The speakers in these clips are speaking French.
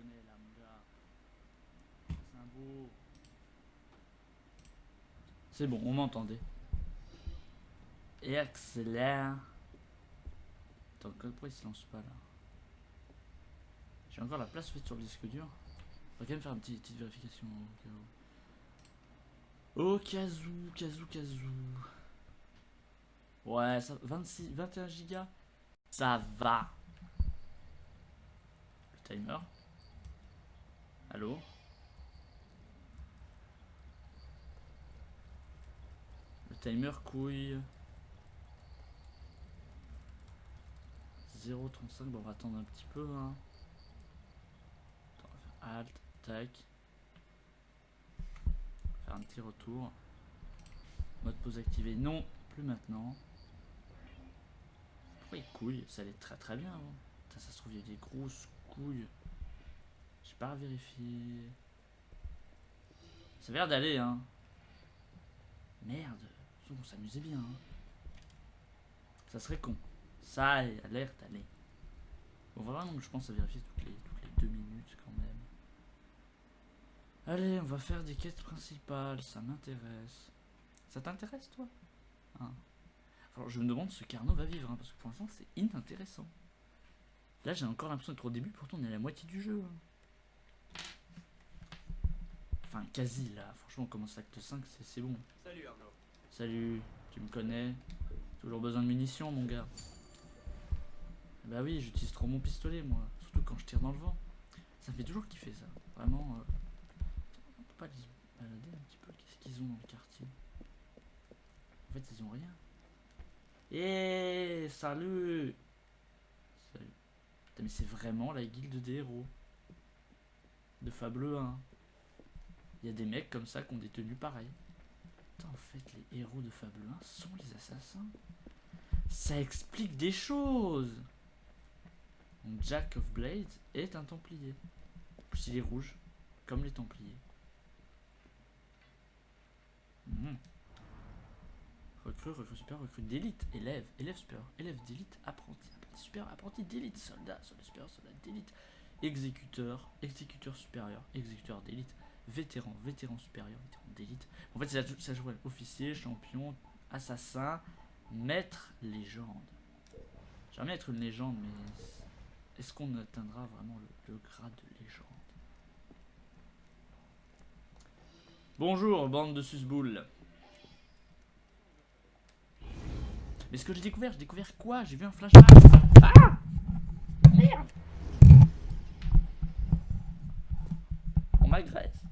connais là, mon gars. C'est un beau. C'est bon, on m'entendait. Et accélère. Attends, pourquoi il se lance pas là? J'ai encore la place faite sur le disque dur. On va quand même faire une petite vérification au cas où. Au cas où. Ouais, ça, 26, 21 gigas. Ça va. Le timer. Allô? Le timer couille. 0,35. Bon, on va attendre un petit peu. Hein. Attends, on va faire Alt, tac. Faire un petit retour. Mode pause activé. Non, plus maintenant. Pourquoi il couille? Ça allait très très bien avant. Putain, ça se trouve, il y a des grosses couilles. J'ai pas à vérifier. Ça a l'air d'aller, hein. Merde. On s'amusait bien, hein. Ça serait con. Ça a l'air d'aller. Bon, vraiment, je pense à vérifier toutes les 2 minutes quand même. Allez, on va faire des quêtes principales. Ça m'intéresse. Ça t'intéresse, toi? Hein. Alors, je me demande ce qu'Arnaud va vivre, hein, parce que pour l'instant, c'est inintéressant. Là, j'ai encore l'impression d'être au début, pourtant, on est à la moitié du jeu. Hein. Enfin, quasi, là. Franchement, on commence l'acte 5, c'est bon. Salut, Arnaud. Salut, tu me connais? Toujours besoin de munitions, mon gars. Bah oui, j'utilise trop mon pistolet, moi. Surtout quand je tire dans le vent. Ça me fait toujours kiffer, ça. Vraiment. On peut pas les balader un petit peu? Qu'est-ce qu'ils ont dans le quartier? En fait, ils ont rien. Eh, salut! Salut. Putain, mais c'est vraiment la guilde des héros. De Fable 1. Il y a des mecs comme ça qui ont des tenues pareilles. Putain, en fait, les héros de Fable 1 sont les assassins. Ça explique des choses! Donc, Jack of Blades est un templier. En plus, il est rouge, comme les templiers. Recrue super, recrue d'élite, élève super, élève d'élite, apprenti super, apprenti d'élite, soldat super, soldat d'élite, exécuteur supérieur, exécuteur d'élite, vétéran supérieur, vétéran d'élite. En fait, ça joue officier, champion, assassin, maître, légende. J'aimerais bien être une légende, mais est-ce qu'on atteindra vraiment le grade de légende? Bonjour, bande de susboules. Mais ce que j'ai découvert quoi? J'ai vu un flashback. Ah! Merde! On m'agresse.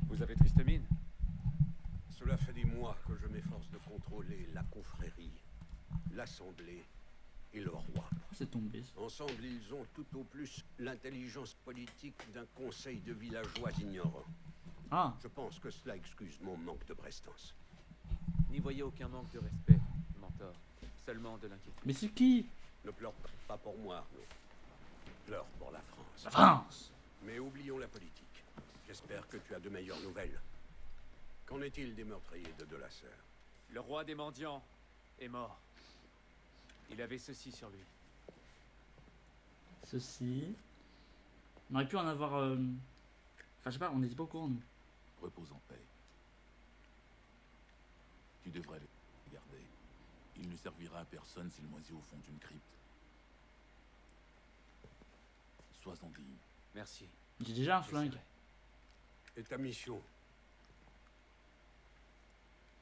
Vous avez triste mine? Cela fait des mois que je m'efforce de contrôler la confrérie, l'assemblée et le roi. Pourquoi c'est tombé ça? Ensemble, ils ont tout au plus l'intelligence politique d'un conseil de villageois ignorants. Ah! Je pense que cela excuse mon manque de prestance. N'y voyez aucun manque de respect, mentor. Seulement de l'inquiétude. Mais c'est qui? Ne pleure pas pour moi, Arnaud. Pleure pour la France. La France! Mais oublions la politique. J'espère que tu as de meilleures nouvelles. Qu'en est-il des meurtriers de Delasser? Le roi des mendiants est mort. Il avait ceci sur lui. Ceci. On aurait pu en avoir. Enfin, je sais pas, on n'était pas au courant, nous. Repose en paix. Tu devrais les garder. Il ne servira à personne s'il moisit au fond d'une crypte. Sois-en digne. Merci. J'ai déjà un flingue. Et ta mission?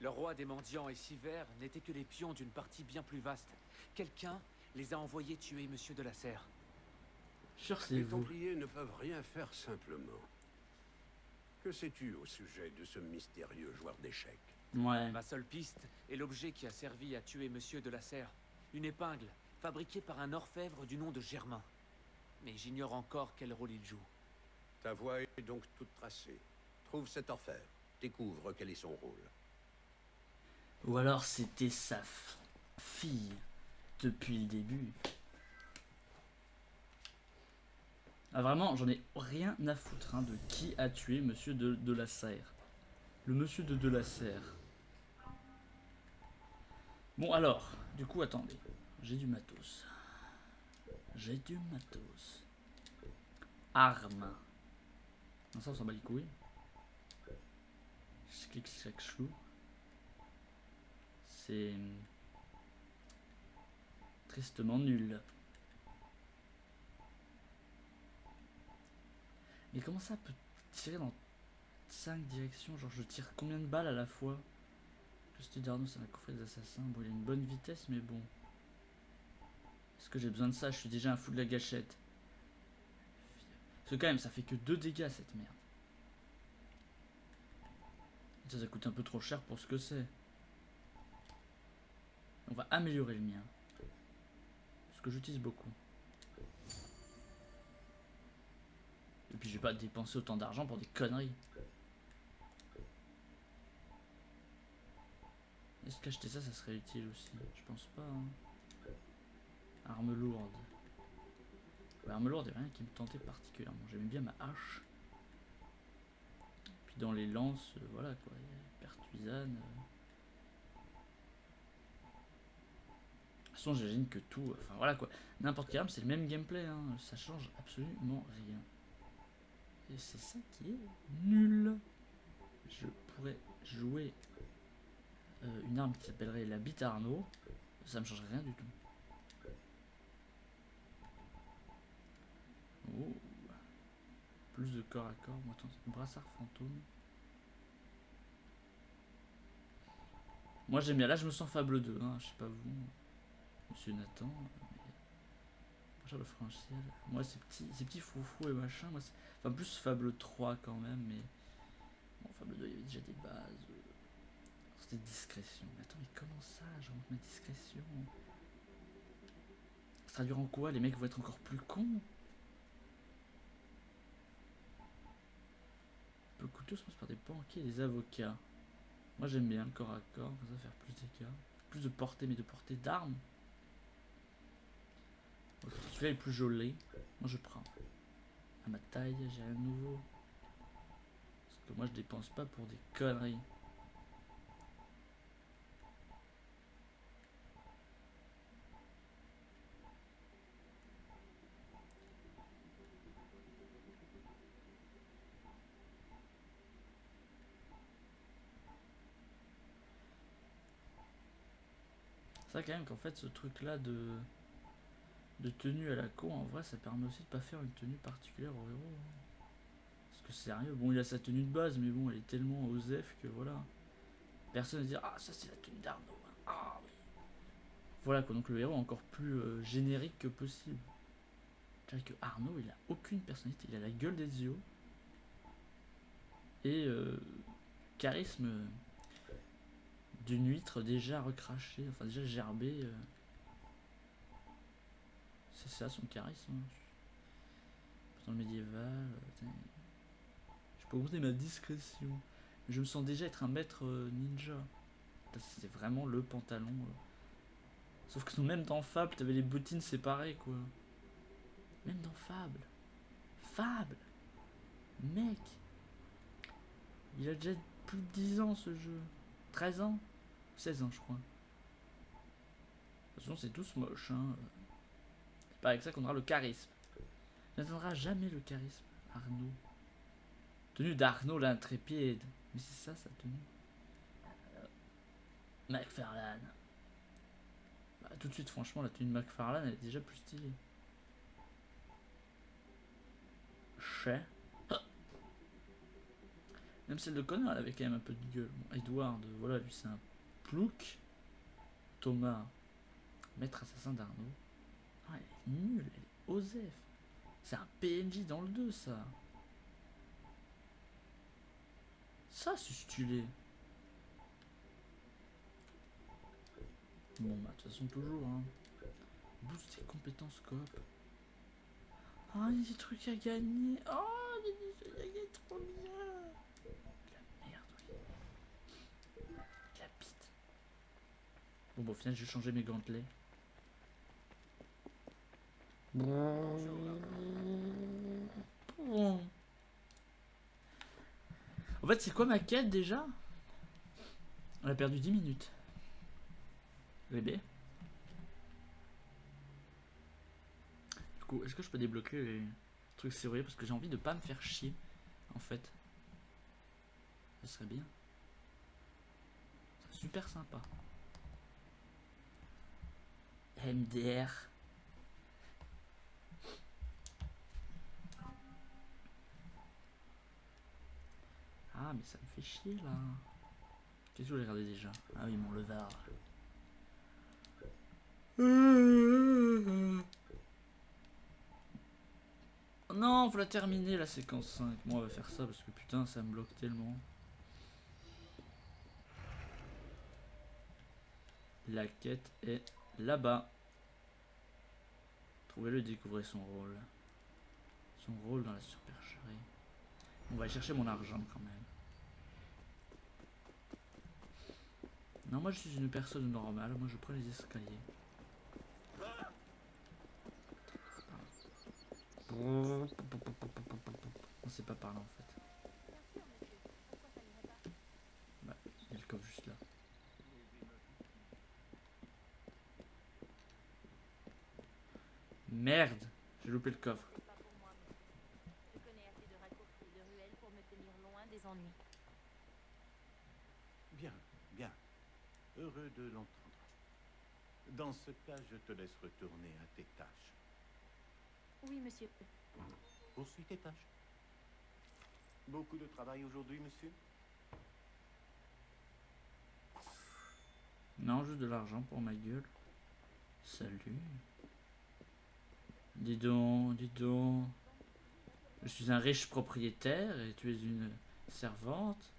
Le roi des mendiants et Sivert n'étaient que les pions d'une partie bien plus vaste. Quelqu'un les a envoyés tuer Monsieur de la Serre. Sûr, c'est Les vous. Templiers ne peuvent rien faire simplement. Que sais-tu au sujet de ce mystérieux joueur d'échecs? Ouais. Ma seule piste est l'objet qui a servi à tuer Monsieur de la Serre. Une épingle, fabriquée par un orfèvre du nom de Germain. Mais j'ignore encore quel rôle il joue. Ta voie est donc toute tracée. Trouve cet orfèvre. Découvre quel est son rôle. Ou alors c'était sa fille depuis le début. Ah vraiment, j'en ai rien à foutre hein, de qui a tué Monsieur de la Serre. Le Monsieur de la Serre. Bon alors, du coup attendez. J'ai du matos. J'ai du matos. Arme. Non, ça on s'en bat les couilles. Je clique chaque chou. C'est tristement nul. Mais comment ça peut tirer dans 5 directions? Genre je tire combien de balles à la fois? Juste d'Arnaud, c'est un coffret des assassins. Bon, il a une bonne vitesse, mais bon. Est-ce que j'ai besoin de ça? Je suis déjà un fou de la gâchette. Parce que quand même, ça fait que 2 dégâts cette merde. Et ça coûte un peu trop cher pour ce que c'est. On va améliorer le mien. Parce que j'utilise beaucoup. Et puis je vais pas dépenser autant d'argent pour des conneries. Est-ce qu'acheter ça, ça serait utile aussi? Je pense pas. Hein. Arme lourde. L'arme lourde, il n'y a rien qui me tentait particulièrement. J'aimais bien ma hache. Puis dans les lances, voilà quoi. Pertuisane. De toute façon, j'imagine que tout. Enfin voilà quoi. N'importe quelle arme, c'est le même gameplay. Hein. Ça change absolument rien. Et c'est ça qui est nul. Je pourrais jouer une arme qui s'appellerait la bite Arnaud. Ça me changerait rien du tout. Oh. Plus de corps à corps. Moi, attends, brassard fantôme. Moi j'aime bien. Là je me sens Fable 2. Hein. Je sais pas vous. Monsieur Nathan. Mais... le franchir. Moi ces petits foufous et machin. Moi, enfin plus Fable 3 quand même. Mais bon, Fable 2 il y avait déjà des bases. C'était discrétion. Mais attends, mais comment ça? Je rentre ma discrétion. Ça traduira en quoi? Les mecs vont être encore plus cons. Le couteau se passe par des banquiers et des avocats. Moi j'aime bien le corps à corps, ça va faire plus de dégâts. Plus de portée, mais de portée d'armes. Celui-là est plus joli. Moi je prends. À ma taille, j'ai rien de nouveau. Parce que moi je dépense pas pour des conneries. C'est vrai quand même qu'en fait ce truc là de tenue à la con, en vrai ça permet aussi de pas faire une tenue particulière au héros. Parce que sérieux, bon il a sa tenue de base mais bon elle est tellement osef que voilà. Personne va dire ah ça c'est la tenue d'Arnaud. Ah oui. Voilà quoi, donc le héros est encore plus générique que possible. C'est-à-dire que Arnaud il a aucune personnalité, il a la gueule des yeux. Et charisme d'une huître déjà recrachée, enfin déjà gerbée. C'est ça son charisme. Hein. Dans le médiéval. Je peux augmenter ma discrétion. Je me sens déjà être un maître ninja. C'est vraiment le pantalon. Sauf que même dans Fable, t'avais les bottines séparées quoi. Même dans Fable. Fable. Mec. Il a déjà plus de 10 ans ce jeu. 13 ans 16 ans je crois. De toute façon c'est tous moche. Hein. C'est pas avec ça qu'on aura le charisme. Il n'atteindra jamais le charisme. Arnaud. Tenue d'Arnaud l'intrépide. Mais c'est ça sa tenue. McFarlane. Bah, tout de suite franchement la tenue de McFarlane elle est déjà plus stylée. Chez. Même celle de Connor elle avait quand même un peu de gueule. Bon, Edward, voilà lui c'est un plouc. Thomas, maître assassin d'Arnaud. Ah, elle est nulle, elle est osef. C'est un PNJ dans le 2 ça. Ça c'est stylé. Bon bah de toute façon toujours hein. Boost tes compétences coop. Ah il y a des trucs à gagner. Oh il y a des trucs à gagner trop bien. La merde oui. La bite. Bon bah au final je vais changer mes gantelets. Bon. En fait c'est quoi ma quête déjà? On a perdu 10 minutes. Bébé. Du coup, est-ce que je peux débloquer les truc serrurier parce que j'ai envie de pas me faire chier en fait. Ça serait bien. C'est super sympa. MDR. Ah mais ça me fait chier là. Qu'est-ce que je voulais regarder déjà? Ah oui, mon levard. Non, faut la terminer la séquence 5. Moi, on va faire ça parce que putain, ça me bloque tellement. La quête est là-bas. Trouvez-le et découvrez son rôle. Son rôle dans la supercherie. On va aller chercher mon argent quand même. Non, moi je suis une personne normale. Moi je prends les escaliers. Non, c'est pas par là en fait. Bah, il y a le coffre juste là. Merde, j'ai loupé le coffre. Je connais assez de raccourcis et de ruelles pour me tenir loin des ennuis. Bien, bien. Heureux de l'entendre. Dans ce cas, je te laisse retourner à tes tâches. Oui, monsieur. Poursuis tes tâches. Beaucoup de travail aujourd'hui, monsieur? Non, juste de l'argent pour ma gueule. Salut. Dis donc, dis donc. Je suis un riche propriétaire et tu es une servante.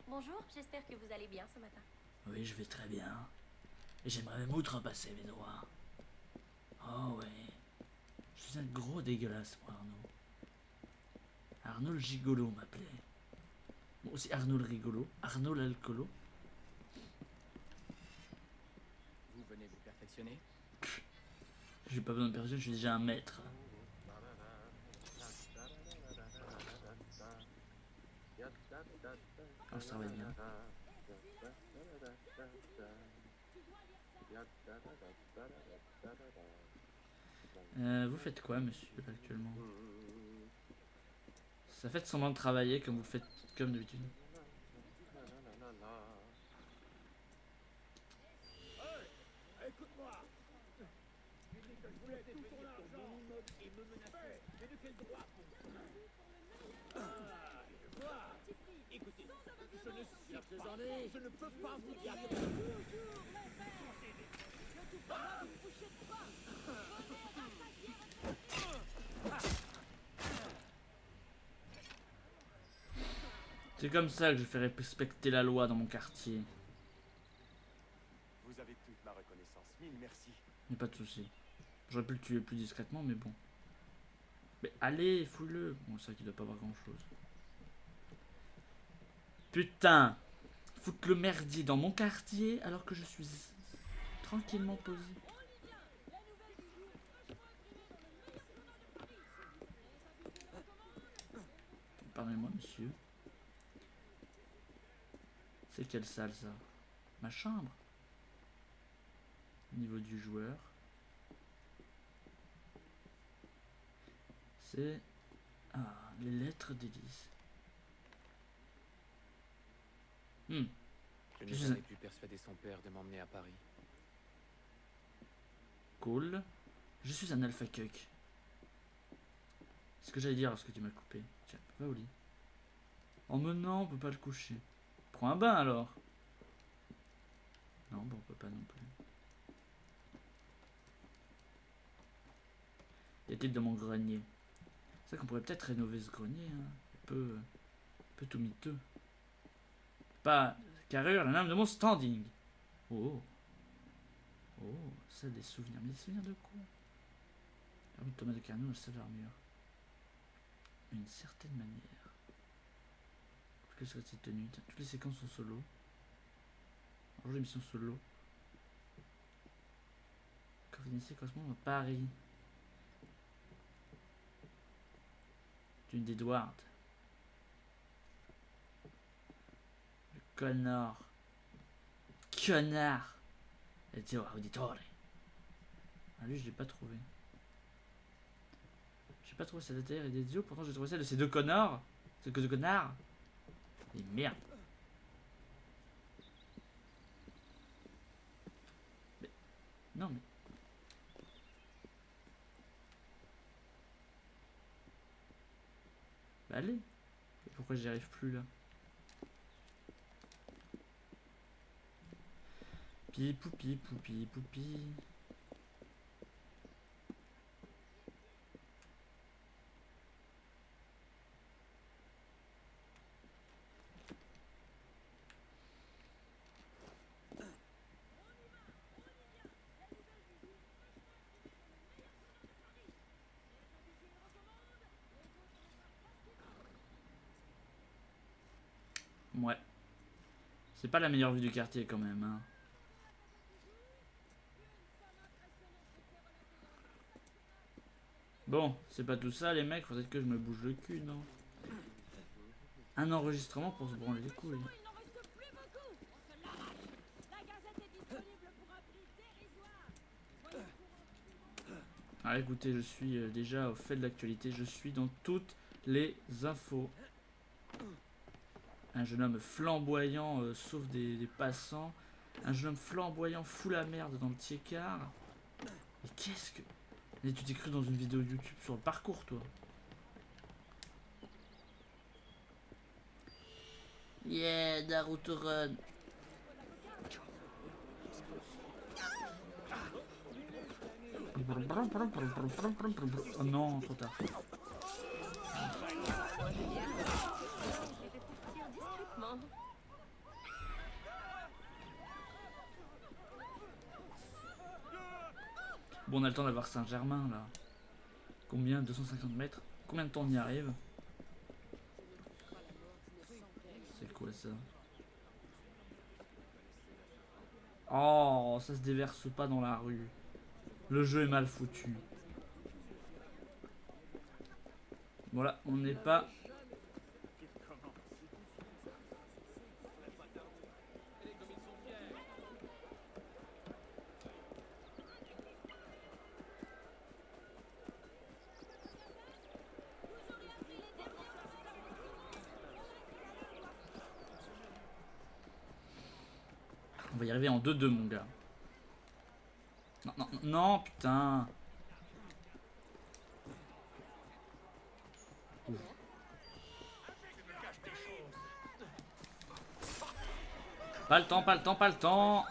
Bonjour, j'espère que vous allez bien ce matin. Oui, je vais très bien. Et j'aimerais même outrepasser mes droits. Oh ouais. Je suis un gros dégueulasse, moi, Arnaud. Arnaud le gigolo m'appelait. Bon, aussi Arnaud le rigolo. Arnaud l'alcoolo. Vous venez vous perfectionner? J'ai pas besoin de personne, je suis déjà un maître. Alors ça va bien. Vous faites quoi, monsieur, actuellement? Ça fait semblant de travailler comme vous faites comme d'habitude. Écoute-moi. Tu dis que je voulais tout ton argent et me menacer. Mais de quel droit? Ah, je vois. Écoutez, je ne suis pas. Je ne peux pas vous dire. C'est comme ça que je fais respecter la loi dans mon quartier. Vous avez toute ma reconnaissance. Mille merci. Y'a pas de souci. J'aurais pu le tuer plus discrètement, mais bon. Mais allez, fouille-le. Bon, c'est vrai qu'il doit pas avoir grand chose. Putain! Foutre le merdier dans mon quartier alors que je suis tranquillement posé. Pardonnez-moi, monsieur. C'est quelle salle ça? Ma chambre. Niveau du joueur. C'est... Ah, les lettres d'Élise. Je n'ai jamais pu persuader son père de m'emmener à Paris. Cool. Je suis un alpha cuck. C'est ce que j'allais dire lorsque tu m'as coupé. Tiens, va au lit. Oh mais non, on peut pas le coucher. Prends un bain alors. Non, bon, on peut pas non plus. Y a-t-il dans mon grenier? C'est vrai qu'on pourrait peut-être rénover ce grenier. Hein. Un peu tout miteux. Pas carrure, la lame de mon standing. Oh. Oh, ça des souvenirs. Mais des souvenirs de quoi? Arme de Thomas de Carnon, le seul armure. D'une certaine manière. Quelle serait cette tenue? Toutes les séquences sont solo. Alors l'émission solo. Quand initié correspond à Paris. D'une d'Edward. Le connard. Connard. Et Auditore. Ah lui je l'ai pas trouvé. J'ai pas trouvé celle de Taylor et d'Ezio, pourtant j'ai trouvé celle de ces deux connards. Ces deux connards. Et merde. Mais... Non mais... Bah allez. Et pourquoi j'y arrive plus là? Poupi, poupi, poupi. Ouais. C'est pas la meilleure vue du quartier quand même, hein. Bon, c'est pas tout ça les mecs, faudrait que je me bouge le cul, non? Un enregistrement pour se branler les couilles. Ah écoutez, je suis déjà au fait de l'actualité, je suis dans toutes les infos. Un jeune homme flamboyant sauve des passants. Un jeune homme flamboyant fout la merde dans le tiers-quart. Mais qu'est-ce que... Mais tu t'es cru dans une vidéo YouTube sur le parcours, toi? Yeah, Naruto Run. Oh non, trop tard. Bon, on a le temps d'avoir Saint-Germain là. Combien? 250 mètres? Combien de temps on y arrive? C'est quoi ça? Oh, ça se déverse pas dans la rue. Le jeu est mal foutu. Voilà, on n'est pas... On va y arriver en 2-2 mon gars. Non, non, non, putain. Ouf. Pas le temps, pas le temps, pas le temps.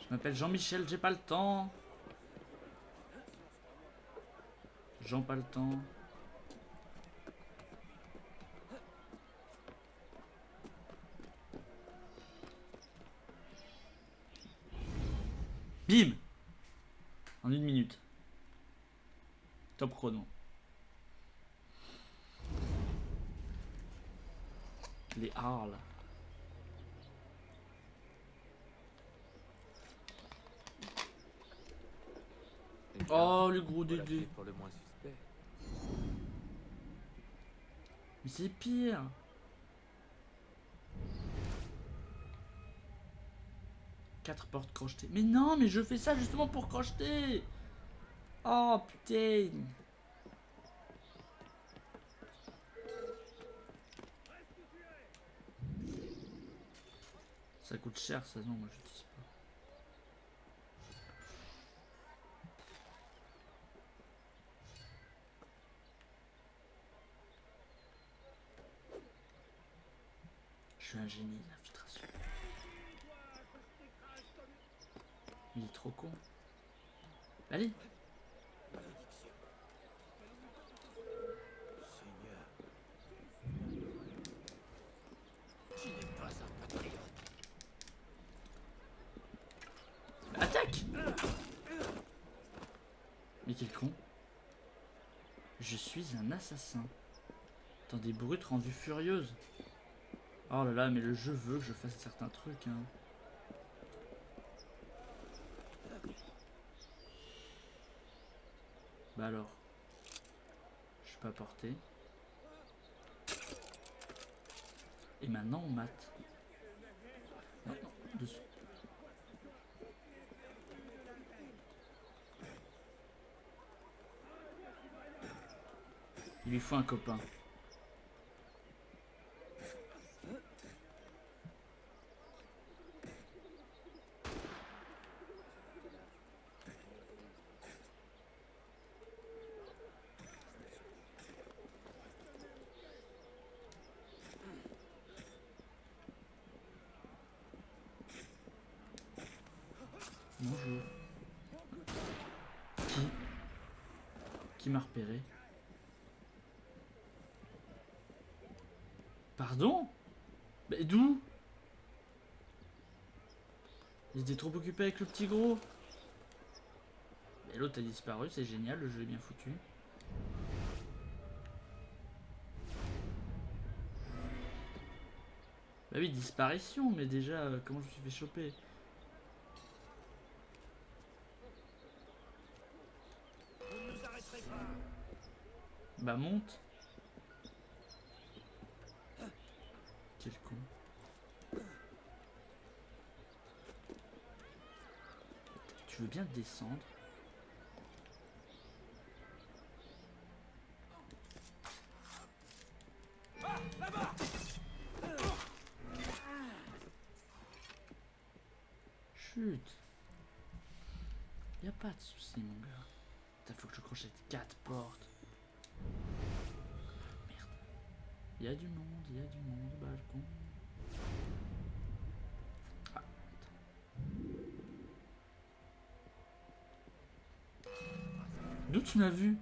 Je m'appelle Jean-Michel, j'ai pas le temps. Jean, pas le temps. Bim! En 1 minute. Top chrono. Les Arles. Oh, le gros Dédé. Pour le moins suspect. Mais c'est pire. Quatre portes crochetées. Mais non, mais je fais ça justement pour crocheter. Oh putain. Ça coûte cher ça, non, moi j'utilise pas. Je suis un génie de l'infiltration. Il est trop con. Allez. Attaque. Mais quel con. Je suis un assassin. Dans des brutes rendues furieuses. Oh là là, mais le jeu veut que je fasse certains trucs, hein. Bah alors. Je suis pas porté. Et maintenant on mate. Non, non, dessous. Il lui faut un copain. Bonjour. Qui m'a repéré? Pardon? Mais d'où? Il était trop occupé avec le petit gros. Mais l'autre a disparu, c'est génial, le jeu est bien foutu. Bah oui, disparition, mais déjà, comment je me suis fait choper? Vous ne nous arrêterez pas. Bah monte. Quel con. Tu veux bien descendre? Chut. Y a pas de soucis mon gars. Putain, faut que je crochette 4 portes. Merde. Y a du monde au balcon. Ah, d'où tu m'as vu?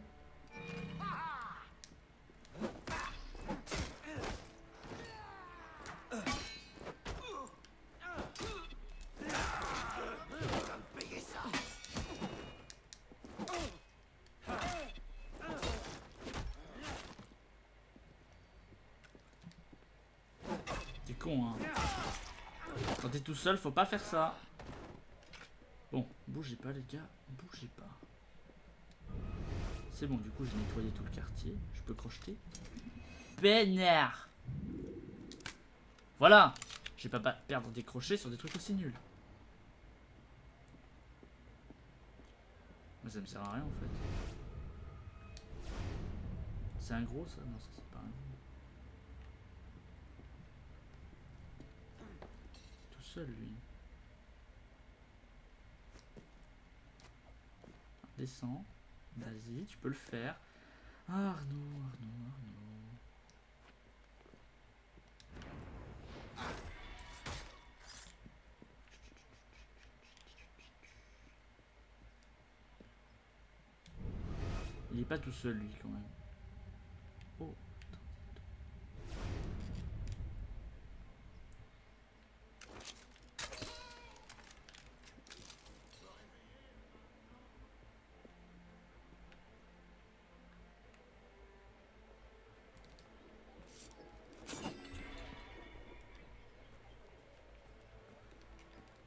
T'es con hein. Quand t'es tout seul, faut pas faire ça. Bon, bougez pas les gars, bougez pas. C'est bon, du coup j'ai nettoyé tout le quartier. Je peux crocheter. Pénère. Voilà. Je vais pas perdre des crochets sur des trucs aussi nuls. Mais ça me sert à rien en fait. C'est un gros ça? Non, ça c'est pas un gros. Tout seul lui. Descends. Vas-y, tu peux le faire. Ah, Arnaud. Il est pas tout seul lui quand même. Oh.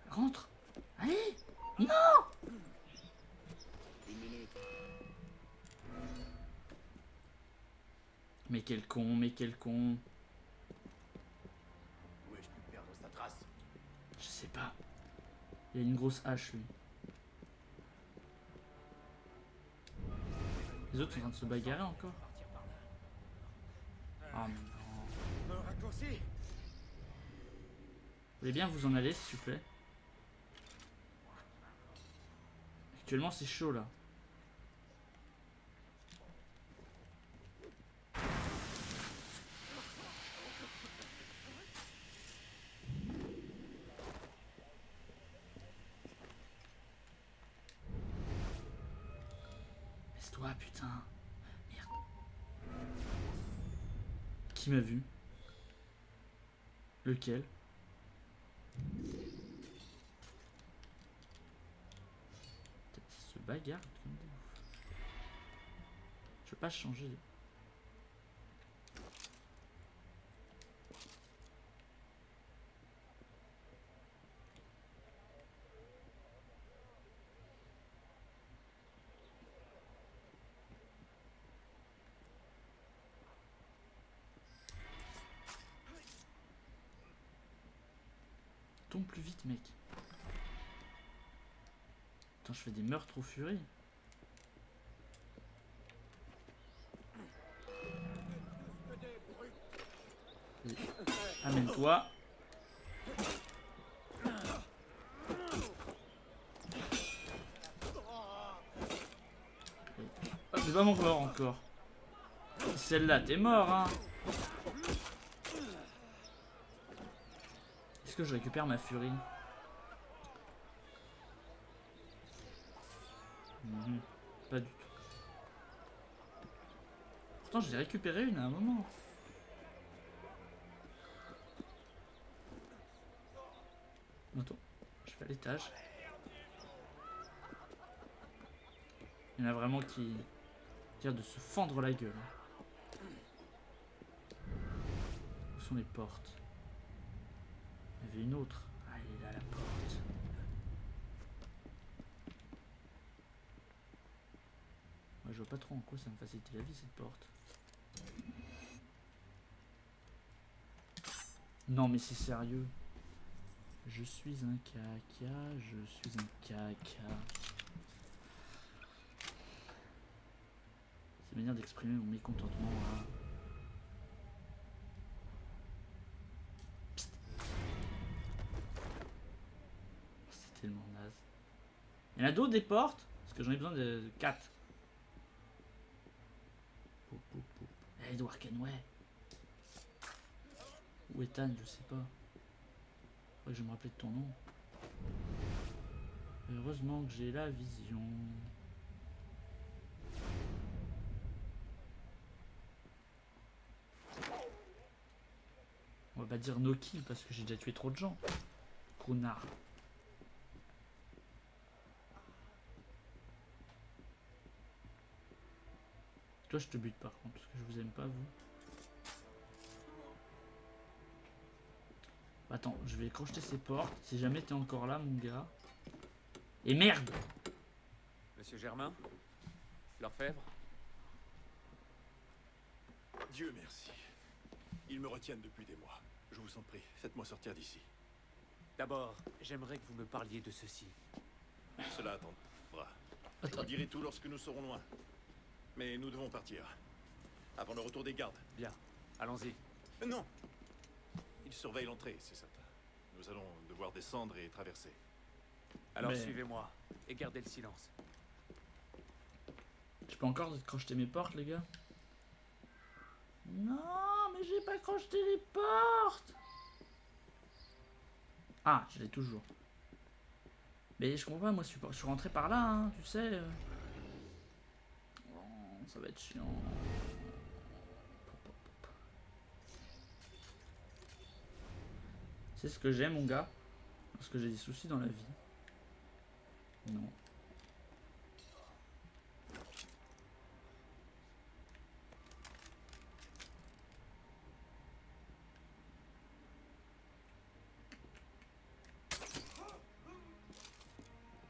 Rentre. Allez. Non. Une minute. Mais quel con, mais quel con. Où ai-je pu perdre sa trace? Je sais pas. Il a une grosse hache lui. Les autres sont en train de se bagarrer encore. Ah mais non. Un raccourci? Vous voulez bien vous en aller s'il vous plaît? Actuellement c'est chaud là. Laisse-toi putain. Merde. Qui m'a vu? Lequel? Ils se bagarrent comme des ouf. Je veux pas changer. Tombe plus vite mec. Attends, je fais des meurtres aux furies. Amène-toi. Oh, c'est pas mon corps encore. Celle-là, t'es mort, hein. Est-ce que je récupère ma furie? Pas du tout. Pourtant, j'ai récupéré une à un moment. Attends, je vais à l'étage. Il y en a vraiment qui a de se fendre la gueule. Où sont les portes? Il y avait une autre. Ah, elle est là, la porte. Moi, je vois pas trop en quoi ça me facilite la vie, cette porte. Non, mais c'est sérieux. Je suis un caca, je suis un caca. C'est une manière d'exprimer mon mécontentement. Hein. C'est tellement naze. Il y en a d'autres des portes? Parce que j'en ai besoin de 4. Edward Kenway. Ou Ethan, je sais pas. Faudrait que je me rappelle de ton nom. Heureusement que j'ai la vision. On va pas dire no kill parce que j'ai déjà tué trop de gens. Connard. Toi je te bute par contre parce que je vous aime pas vous. Attends, je vais crocheter ces portes si jamais t'es encore là mon gars. Et merde! Monsieur Germain? L'orfèvre? Dieu merci. Ils me retiennent depuis des mois. Je vous en prie, faites-moi sortir d'ici. D'abord, j'aimerais que vous me parliez de ceci. Cela attendra. Je Attends. vous dirai tout lorsque nous serons loin. Mais nous devons partir. Avant le retour des gardes. Bien, allons-y. Non. Ils surveillent l'entrée, c'est certain. Nous allons devoir descendre et traverser. Alors Mais- suivez-moi et gardez le silence. Je peux encore crocheter mes portes les gars? Non mais j'ai pas crocheté les portes! Ah, je l'ai toujours. Mais je comprends pas, moi je suis rentré par là, hein, tu sais. Oh, ça va être chiant. C'est ce que j'aime mon gars. Parce que j'ai des soucis dans la vie. Non.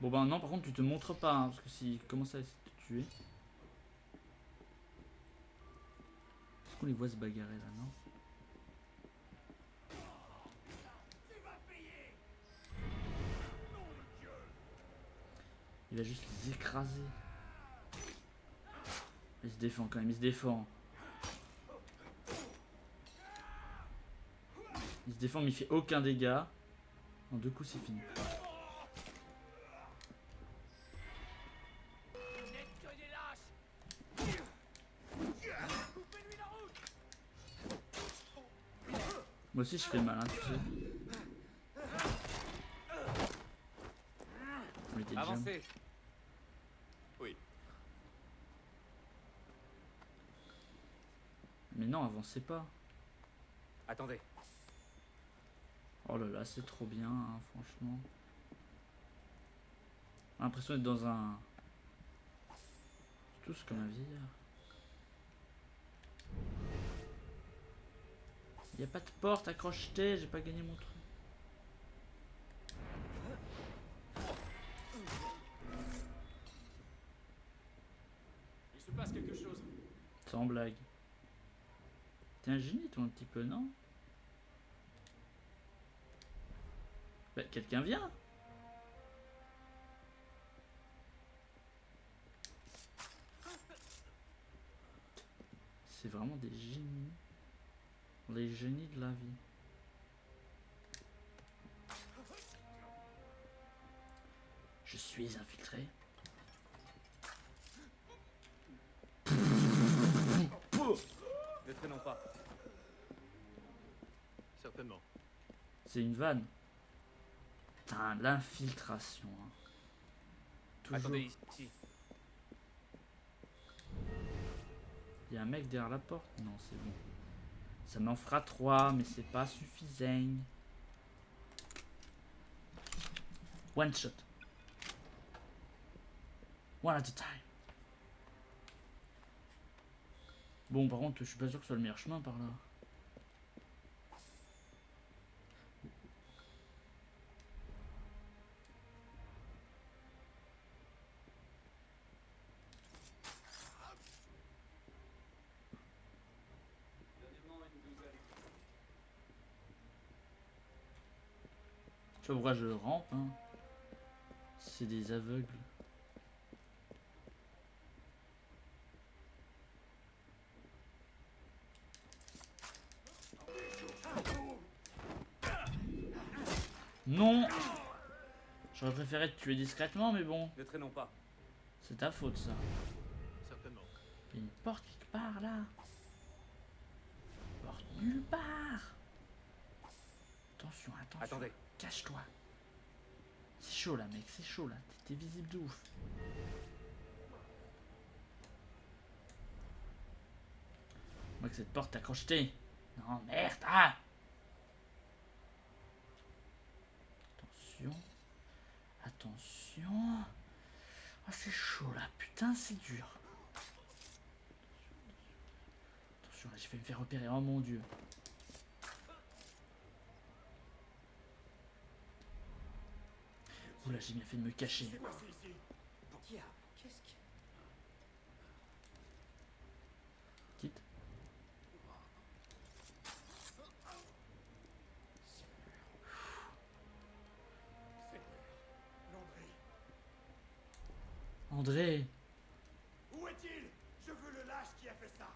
Bon bah non par contre tu te montres pas hein, parce que s'il commence à essayer de te tuer. Est-ce qu'on les voit se bagarrer là, non? Il va juste les écraser. Il se défend quand même, il se défend. Il se défend mais il fait aucun dégât. En 2 coups c'est fini. Moi aussi je fais mal, hein, tu sais. On était déjà. Avancez. Oui. Mais non, avancez pas. Attendez. Oh là là, c'est trop bien, hein, franchement. J'ai l'impression d'être dans un... C'est tout ce qu'on a vu hier. Y a pas de porte à crocheter, j'ai pas gagné mon truc. Il se passe quelque chose. Sans blague. T'es un génie toi un petit peu, non? Bah, quelqu'un vient. C'est vraiment des génies. Les génies de la vie. suis infiltré. Ne traînons pas. Certainement. C'est une vanne. Putain, l'infiltration. Hein. Toujours. Attendez ici. Il y a un mec derrière la porte? Non, c'est bon. Ça m'en fera 3, mais c'est pas suffisant. One shot. One at a time. Bon, par contre, je suis pas sûr que ce soit le meilleur chemin par là. Je sais pas pourquoi je rampe, hein. C'est des aveugles. Non! J'aurais préféré te tuer discrètement, mais bon. Ne traînons pas. C'est ta faute, ça. Certainement. Il y a une porte quelque part, là. Porte nulle part. Attention, attention. Attendez. Cache-toi. C'est chaud, là, mec. C'est chaud, là. T'es visible de ouf. Moi, que cette porte t'a crocheté. Non, merde. Ah! Attention. Attention. Oh, c'est chaud, là. Putain, c'est dur. Attention, là, j'ai failli me faire repérer. Oh, mon Dieu. Oula, j'ai bien fait de me cacher. Quitte. André. Où est-il? Je veux le lâche qui a fait ça.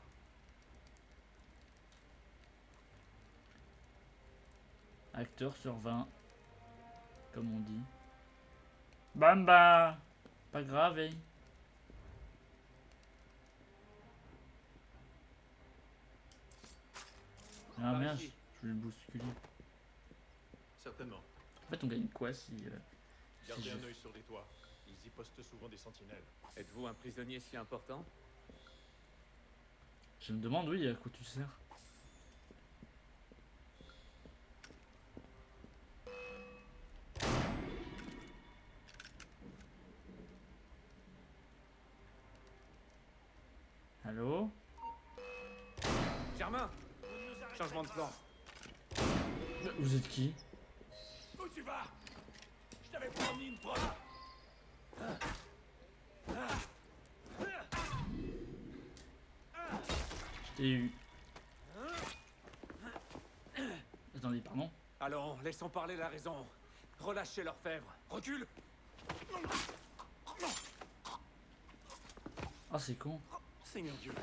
Acteur sur 20. Comme on dit. Bamba. Pas grave, hein. Ah Par merde, ici. je vais le bousculer. Certainement. En fait, on gagne quoi si Gardez je- un œil sur les toits. Ils y postent souvent des sentinelles. Êtes-vous un prisonnier si important? Je me demande, oui, à quoi tu sers. Allô? Germain! Changement de plan. Vous êtes qui? Où tu vas? Je t'avais promis une preuve. Je t'ai eu. Attendez, pardon? Allons, laissons parler la raison. Relâchez l'orfèvre. Recule! Ah, c'est con. Seigneur Dieu.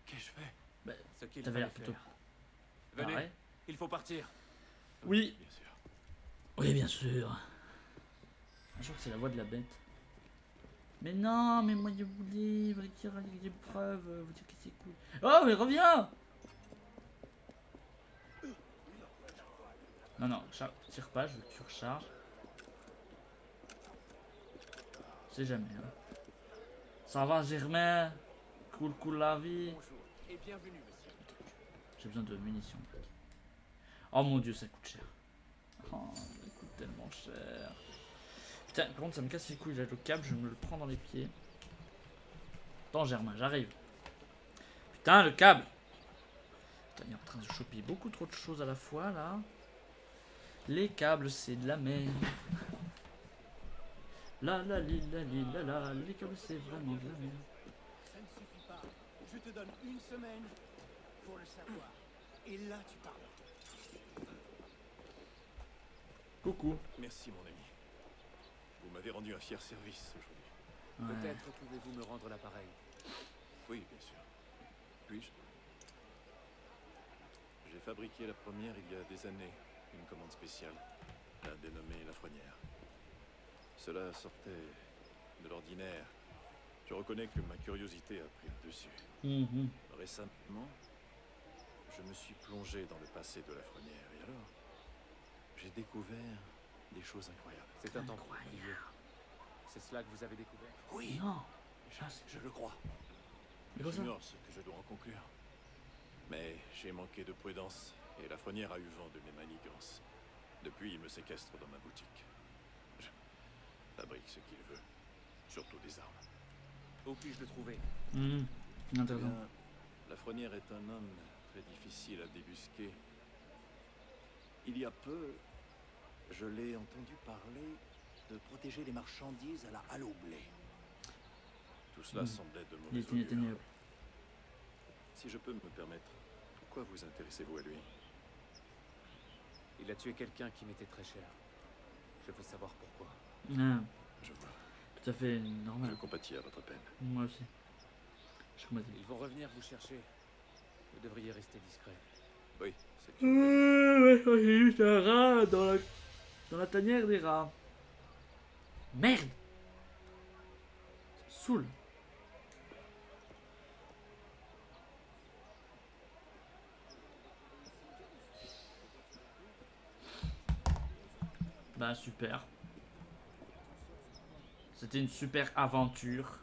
Qu'ai-je fait? Bah, Ce qu'il t'avais l'air fallait plutôt faire. Venez, pareil. il faut partir. Oui. Bien sûr. Oui, bien sûr. Je crois que c'est la voix de la bête. Mais non, mais moi je voulais dire des preuves, vous dire que c'est cool. Oh, mais reviens! Non, non, tire pas, je veux que tu recharges. Je sais jamais, hein. Ça va, Germain? Cool, cool la vie. Bonjour et bienvenue, monsieur. J'ai besoin de munitions. Oh mon dieu, ça coûte cher. Oh, ça coûte tellement cher. Putain, par contre, ça me casse les couilles là, le câble, je me le prends dans les pieds. Attends, Germain, j'arrive. Putain, le câble! Putain, il est en train de choper beaucoup trop de choses à la fois là. Les câbles, c'est de la merde. La la li la li la la, les câbles, c'est vraiment de la merde. Ça ne suffit pas. Je te donne une semaine pour le savoir. Et là, tu parles. Coucou. Merci, mon ami. Vous m'avez rendu un fier service aujourd'hui. Ouais. Peut-être pouvez-vous me rendre l'appareil. Oui, bien sûr. Puis-je? J'ai fabriqué la première il y a des années. Une commande spéciale. La dénommée La Fronnière. Cela sortait de l'ordinaire. Je reconnais que ma curiosité a pris le dessus. Mhm. Récemment, je me suis plongé dans le passé de la Fronnière. Et alors, j'ai découvert des choses incroyables. C'est un temps Incroyable. oublié. C'est cela que vous avez découvert? Oui, Non. je le crois. Mais quoi ça? J'ignore ce que je dois en conclure. Mais j'ai manqué de prudence et la Fronnière a eu vent de mes manigances. Depuis, il me séquestre dans ma boutique. Je fabrique ce qu'il veut, surtout des armes. Où puis-je le trouver? Mhm. Eh Intéressant. bien, la Fronnière est un homme très difficile à débusquer. Il y a peu, je l'ai entendu parler de protéger les marchandises à la halle au blé. Tout cela semblait de Il mauvais est augure. inatteignable. Si je peux me permettre, pourquoi vous intéressez-vous à lui? Il a tué quelqu'un qui m'était très cher. Je veux savoir pourquoi. Ah, Je vois. tout à fait Je normal. compatis à votre peine. Moi aussi. Je compatis. Ils vont revenir vous chercher. Vous devriez rester discret. Oui, c'est Ouais, j'ai juste un rat dans la tanière des rats. Merde! Ça me saoule. Bah super. C'était une super aventure.